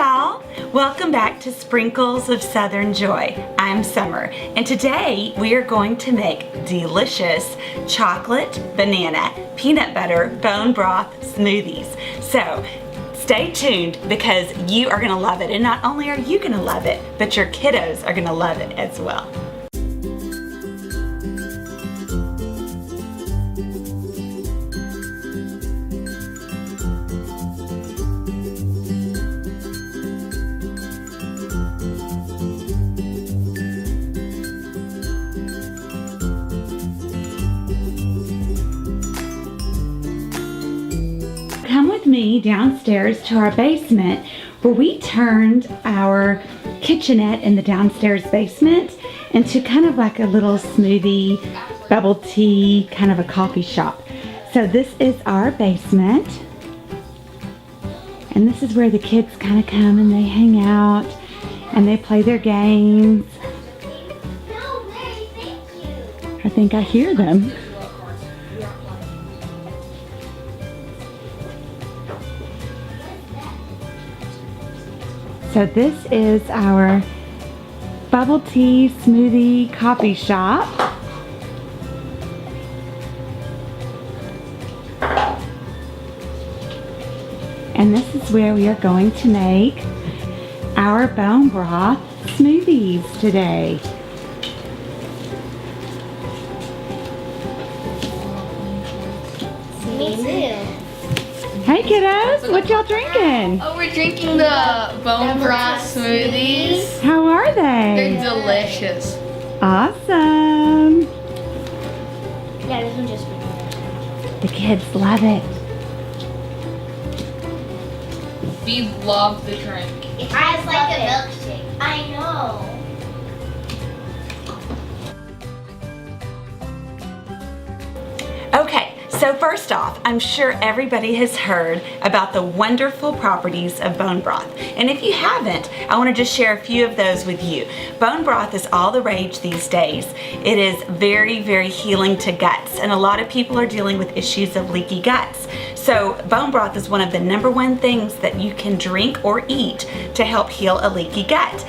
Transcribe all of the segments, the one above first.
y'all, welcome back to Sprinkles of Southern Joy. I'm Summer, and today we are going to make delicious chocolate, banana, peanut butter, bone broth smoothies. So stay tuned because you are gonna love it, and not only are you gonna love it, but your kiddos are gonna love it as well. Come with me downstairs to our basement where we turned our kitchenette in the downstairs basement into kind of like a little smoothie, bubble tea, kind of a coffee shop. So this is our basement, and this is where the kids kind of come and they hang out and they play their games. I think I hear them. So this is our bubble tea smoothie coffee shop. And this is where we are going to make our bone broth smoothies today. Me too. Hey kiddos, what y'all drinking? Oh, we're drinking the Bone Broth Smoothies. How are they? They're delicious. Awesome. Yeah, this one just. The kids love it. We love the drink. It's like a milkshake. I know. Okay, so first off, I'm sure everybody has heard about the wonderful properties of bone broth. And if you haven't, I want to just share a few of those with you. Bone broth is all the rage these days. It is very, very healing to guts, and a lot of people are dealing with issues of leaky guts. So bone broth is one of the #1 things that you can drink or eat to help heal a leaky gut.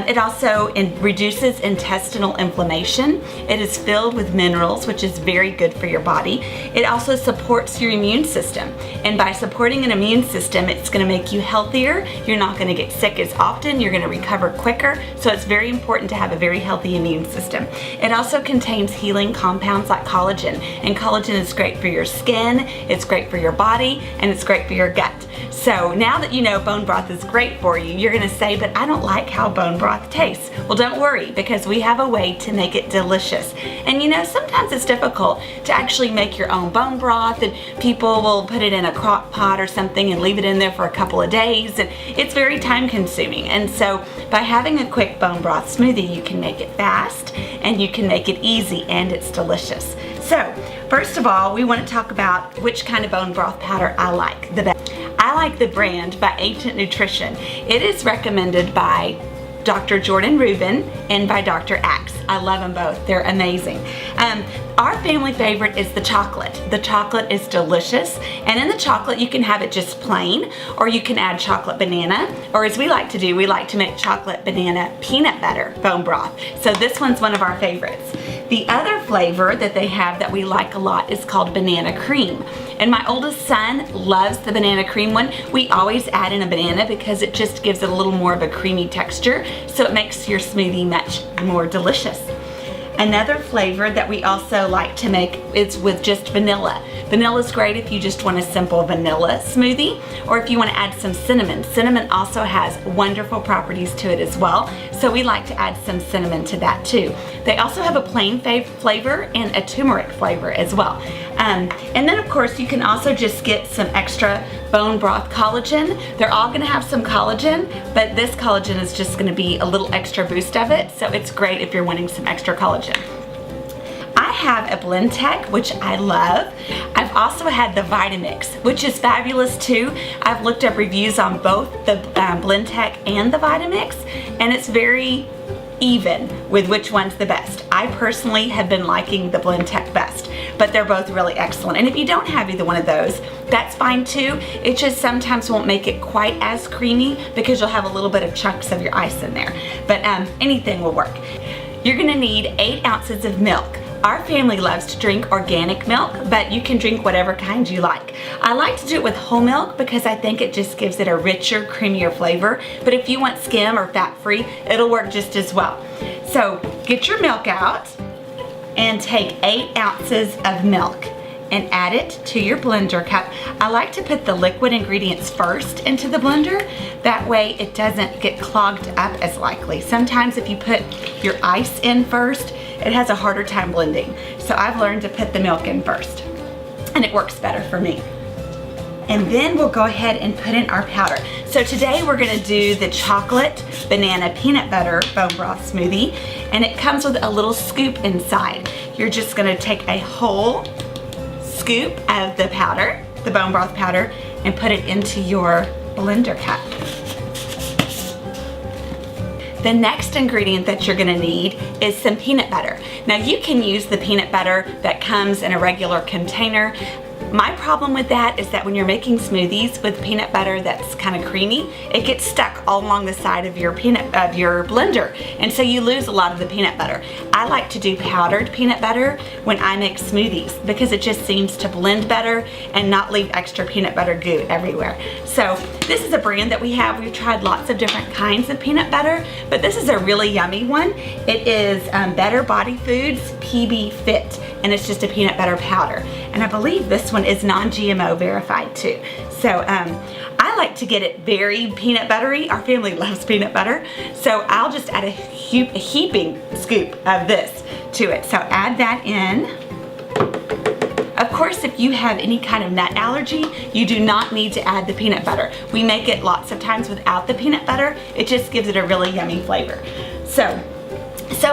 It also reduces intestinal inflammation. It is filled with minerals, which is very good for your body. It also supports your immune system. And by supporting an immune system, it's gonna make you healthier. You're not gonna get sick as often. You're gonna recover quicker. So it's very important to have a very healthy immune system. It also contains healing compounds like collagen. And collagen is great for your skin, it's great for your body, and it's great for your gut. So now that you know bone broth is great for you, you're gonna say, but I don't like how bone broth tastes. Well, don't worry, because we have a way to make it delicious. And you know, sometimes it's difficult to actually make your own bone broth, and people will put it in a crock pot or something and leave it in there for a couple of days, and it's very time consuming. And so by having a quick bone broth smoothie, you can make it fast and you can make it easy, and it's delicious. So first of all, we want to talk about which kind of bone broth powder I like the best. I like the brand by Ancient Nutrition. It is recommended by Dr. Jordan Rubin and by Dr. Axe. I love them both. They're amazing. Our family favorite is the chocolate. The chocolate is delicious, and in the chocolate you can have it just plain, or you can add chocolate banana, or as we like to do, we like to make chocolate banana peanut butter bone broth. So this one's one of our favorites. The other flavor that they have that we like a lot is called banana cream. And my oldest son loves the banana cream one. We always add in a banana because it just gives it a little more of a creamy texture, so it makes your smoothie much more delicious. Another flavor that we also like to make is with just vanilla. Vanilla is great if you just want a simple vanilla smoothie, or if you want to add some cinnamon. Cinnamon also has wonderful properties to it as well, so we like to add some cinnamon to that too. They also have a plain flavor and a turmeric flavor as well. And then of course you can also just get some extra bone broth collagen. They're all gonna have some collagen, but this collagen is just gonna be a little extra boost of it, so it's great if you're wanting some extra collagen. I have a Blend Tech, which I love. I've also had the Vitamix, which is fabulous too. I've looked up reviews on both the Blend Tech and the Vitamix, and it's very even with which one's the best. I personally have been liking the Blend Tech best. but they're both really excellent. And if you don't have either one of those, that's fine too. It just sometimes won't make it quite as creamy because you'll have a little bit of chunks of your ice in there. But anything will work. You're gonna need 8 ounces of milk. Our family loves to drink organic milk, but you can drink whatever kind you like. I like to do it with whole milk because I think it just gives it a richer, creamier flavor. But if you want skim or fat-free, it'll work just as well. So get your milk out and take 8 ounces of milk and add it to your blender cup. I like to put the liquid ingredients first into the blender. That way it doesn't get clogged up as likely. Sometimes if you put your ice in first, it has a harder time blending. So I've learned to put the milk in first, and it works better for me. And then we'll go ahead and put in our powder. So today we're gonna do the chocolate banana peanut butter bone broth smoothie, and it comes with a little scoop inside. You're just gonna take a whole scoop of the powder, the bone broth powder, and put it into your blender cup. The next ingredient that you're gonna need is some peanut butter. Now you can use the peanut butter that comes in a regular container. My problem with that is that when you're making smoothies with peanut butter that's kind of creamy, it gets stuck all along the side of your blender, and so you lose a lot of the peanut butter. I like to do powdered peanut butter when I make smoothies because it just seems to blend better and not leave extra peanut butter goo everywhere. So this is a brand that we have. We've tried lots of different kinds of peanut butter, but this is a really yummy one. It is Better Body Foods PB Fit, and it's just a peanut butter powder. And I believe this one is non-GMO verified too. So I like to get it very peanut buttery. Our family loves peanut butter. So I'll just add a heaping scoop of this to it. So add that in. Of course, if you have any kind of nut allergy, you do not need to add the peanut butter. We make it lots of times without the peanut butter. It just gives it a really yummy flavor. So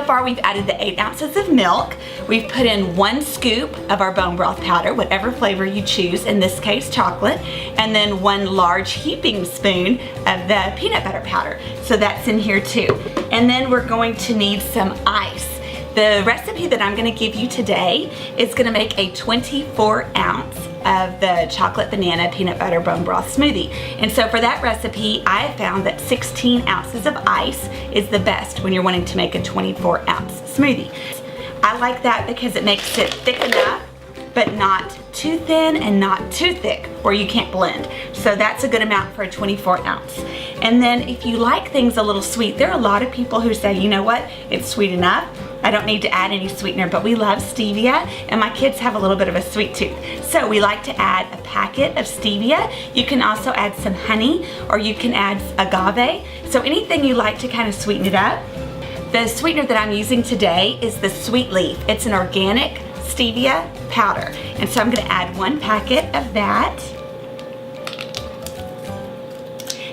far we've added the 8 ounces of milk. We've put in 1 scoop of our bone broth powder, whatever flavor you choose, in this case chocolate, and then 1 large heaping spoon of the peanut butter powder. So that's in here too. And then we're going to need some ice. The recipe that I'm gonna give you today is gonna make a 24 ounce of the chocolate banana peanut butter bone broth smoothie. And so for that recipe, I have found that 16 ounces of ice is the best when you're wanting to make a 24 ounce smoothie. I like that because it makes it thick enough, but not too thin and not too thick where you can't blend. So that's a good amount for a 24 ounce. And then if you like things a little sweet, there are a lot of people who say, you know what, it's sweet enough. I don't need to add any sweetener, but we love stevia, and my kids have a little bit of a sweet tooth. So we like to add a packet of stevia. You can also add some honey, or you can add agave. So anything you like to kind of sweeten it up. The sweetener that I'm using today is the Sweet Leaf. It's an organic stevia powder. And so I'm gonna add 1 packet of that.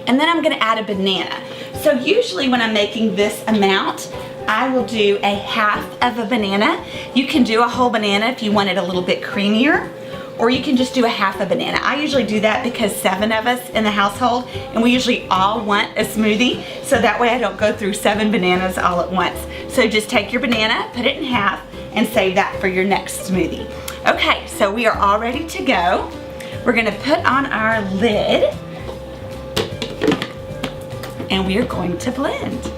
And then I'm gonna add a banana. So usually when I'm making this amount, I will do a half of a banana. You can do a whole banana if you want it a little bit creamier, or you can just do a half a banana. I usually do that because 7 of us in the household, and we usually all want a smoothie, so that way I don't go through 7 bananas all at once. So just take your banana, put it in half, and save that for your next smoothie. Okay, so we are all ready to go. We're gonna put on our lid, and we are going to blend.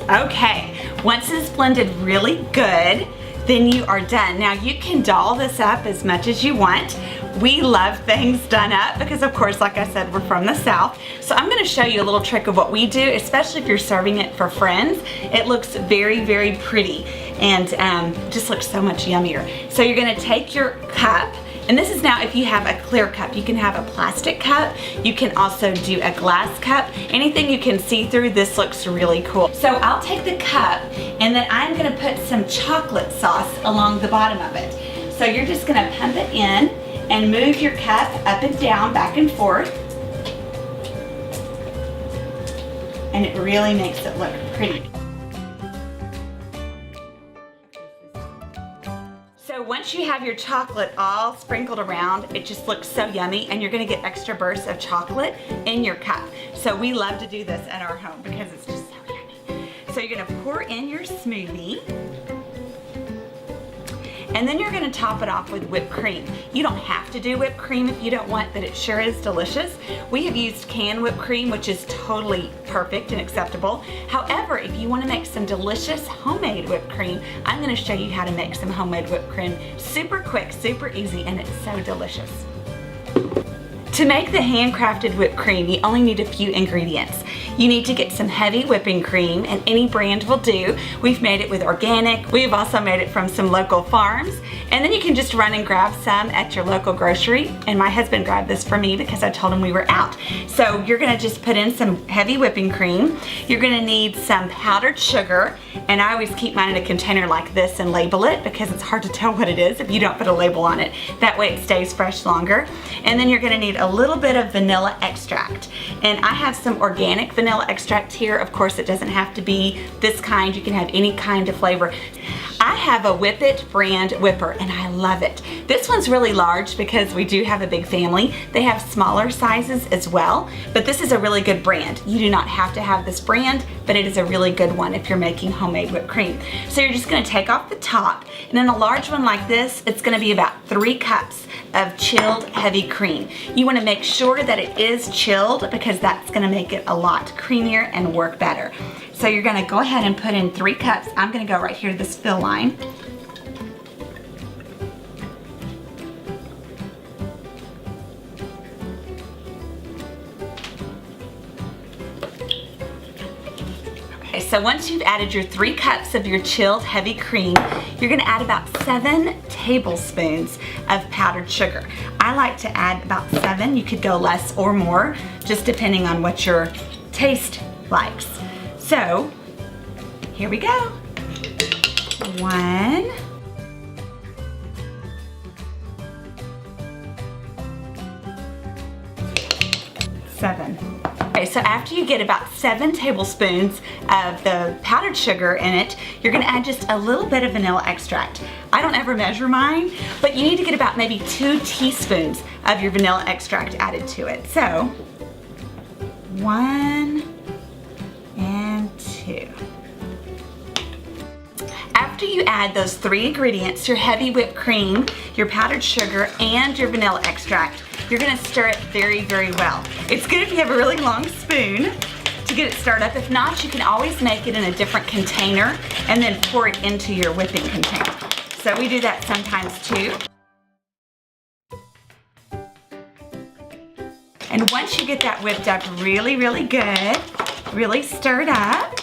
Okay, once it's blended really good, then you are done. Now you can doll this up as much as you want. We love things done up because, of course, like I said, we're from the South. So I'm gonna show you a little trick of what we do, especially if you're serving it for friends. It looks very, very pretty and just looks so much yummier. So you're gonna take your cup, and this is now if you have a clear cup. You can have a plastic cup. You can also do a glass cup. Anything you can see through, this looks really cool. So I'll take the cup, and then I'm gonna put some chocolate sauce along the bottom of it. So you're just gonna pump it in and move your cup up and down, back and forth. And it really makes it look pretty. So once you have your chocolate all sprinkled around, it just looks so yummy, and you're gonna get extra bursts of chocolate in your cup. So we love to do this at our home because it's just so yummy. So you're gonna pour in your smoothie. And then you're gonna top it off with whipped cream. You don't have to do whipped cream if you don't want, but it sure is delicious. We have used canned whipped cream, which is totally perfect and acceptable. However, if you wanna make some delicious homemade whipped cream, I'm gonna show you how to make some homemade whipped cream. Super quick, super easy, and it's so delicious. To make the handcrafted whipped cream, you only need a few ingredients. You need to get some heavy whipping cream, and any brand will do. We've made it with organic. We've also made it from some local farms. And then you can just run and grab some at your local grocery. And my husband grabbed this for me because I told him we were out. So you're gonna just put in some heavy whipping cream. You're gonna need some powdered sugar. And I always keep mine in a container like this and label it because it's hard to tell what it is if you don't put a label on it. That way it stays fresh longer. And then you're gonna need a little bit of vanilla extract. And I have some organic vanilla extract here. Of course, it doesn't have to be this kind. You can have any kind of flavor. I have a Whip It brand whipper and I love it. This one's really large because we do have a big family. They have smaller sizes as well, but this is a really good brand. You do not have to have this brand, but it is a really good one if you're making homemade whipped cream. So you're just gonna take off the top, and in a large one like this, it's gonna be about 3 cups of chilled heavy cream. You wanna make sure that it is chilled because that's gonna make it a lot creamier and work better. So you're gonna go ahead and put in 3 cups. I'm gonna go right here to this fill line. Okay, so once you've added your 3 cups of your chilled heavy cream, you're gonna add about 7 tablespoons of powdered sugar. I like to add about 7. You could go less or more, just depending on what your taste likes. So, here we go. 1, 7. Okay, so after you get about 7 tablespoons of the powdered sugar in it, you're gonna add just a little bit of vanilla extract. I don't ever measure mine, but you need to get about maybe 2 teaspoons of your vanilla extract added to it. So, 1 and 2. After you add those 3 ingredients, your heavy whipped cream, your powdered sugar, and your vanilla extract, you're gonna stir it very, very well. It's good if you have a really long spoon to get it stirred up. If not, you can always make it in a different container and then pour it into your whipping container. So we do that sometimes too. And once you get that whipped up really, really good, really stirred up,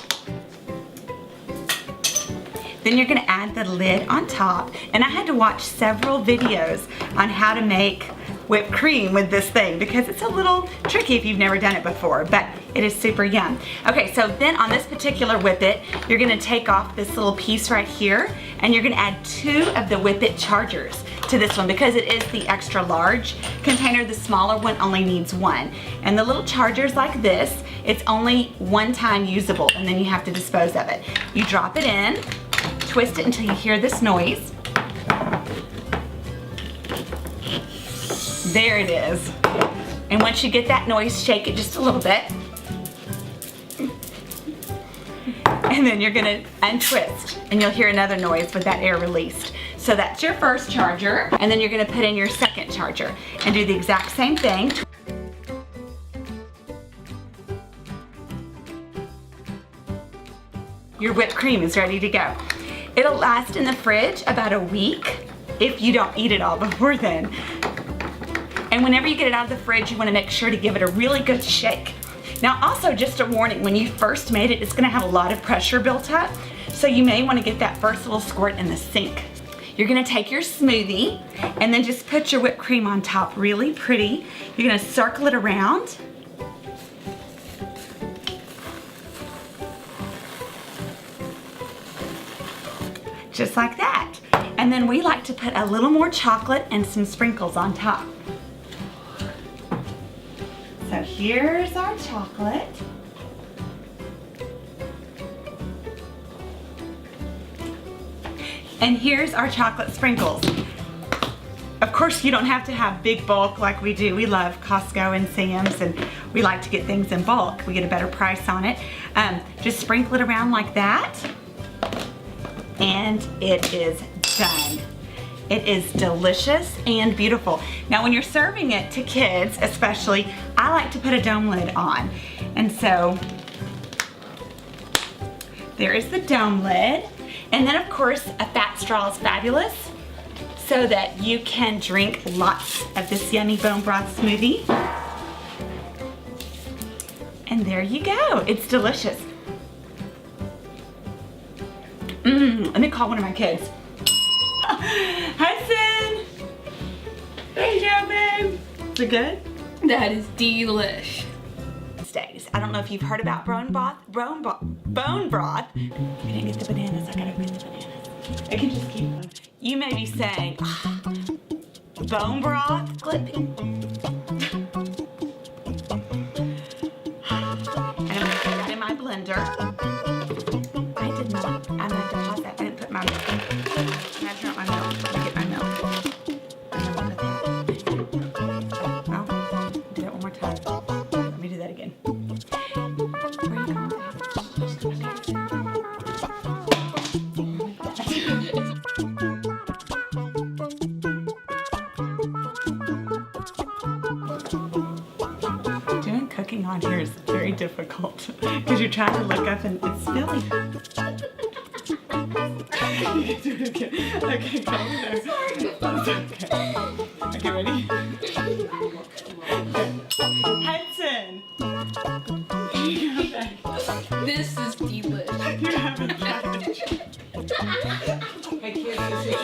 then you're gonna add the lid on top. And I had to watch several videos on how to make whipped cream with this thing because it's a little tricky if you've never done it before, but it is super yum. Okay, so then on this particular Whip It, you're gonna take off this little piece right here and you're gonna add 2 of the Whip It chargers to this one because it is the extra large container. The smaller one only needs 1. And the little chargers like this, it's only 1 time usable and then you have to dispose of it. You drop it in, twist it until you hear this noise. There it is. And once you get that noise, shake it just a little bit. And then you're gonna untwist and you'll hear another noise with that air released. So that's your first charger, and then you're gonna put in your second charger and do the exact same thing. Your whipped cream is ready to go. It'll last in the fridge about a week if you don't eat it all before then. And whenever you get it out of the fridge, you wanna make sure to give it a really good shake. Now also, just a warning, when you first made it, it's gonna have a lot of pressure built up, so you may wanna get that first little squirt in the sink. You're gonna take your smoothie and then just put your whipped cream on top really pretty. You're gonna circle it around. Just like that. And then we like to put a little more chocolate and some sprinkles on top. So here's our chocolate. And here's our chocolate sprinkles. Of course, you don't have to have big bulk like we do. We love Costco and Sam's, and we like to get things in bulk. We get a better price on it. Just sprinkle it around like that, and it is done. It is delicious and beautiful. Now, when you're serving it to kids, especially, I like to put a dome lid on. And so, there is the dome lid. And then, of course, a fat straw is fabulous, so that you can drink lots of this yummy bone broth smoothie. And there you go. It's delicious. Let me call one of my kids. Hudson! There you go, babe. Is it good? That is delish. Days. I don't know if you've heard about bone broth. I didn't get the bananas. I gotta get the bananas. I can just keep them. You may be saying, bone broth clipping. And I'm gonna put that in my blender. I did not. I'm gonna pause that. I didn't put my milk. I'm gonna turn up my milk. Let me get my milk. And then we'll put that. Oh, do that one more time. Let me do that again. Where are you going? Doing cooking on here is very difficult because you're trying to look up and it's spilling. You can do it again. Okay, go there. It's okay. Okay, ready? Hudson! This is delish. You haven't tried it. Hey kids, this is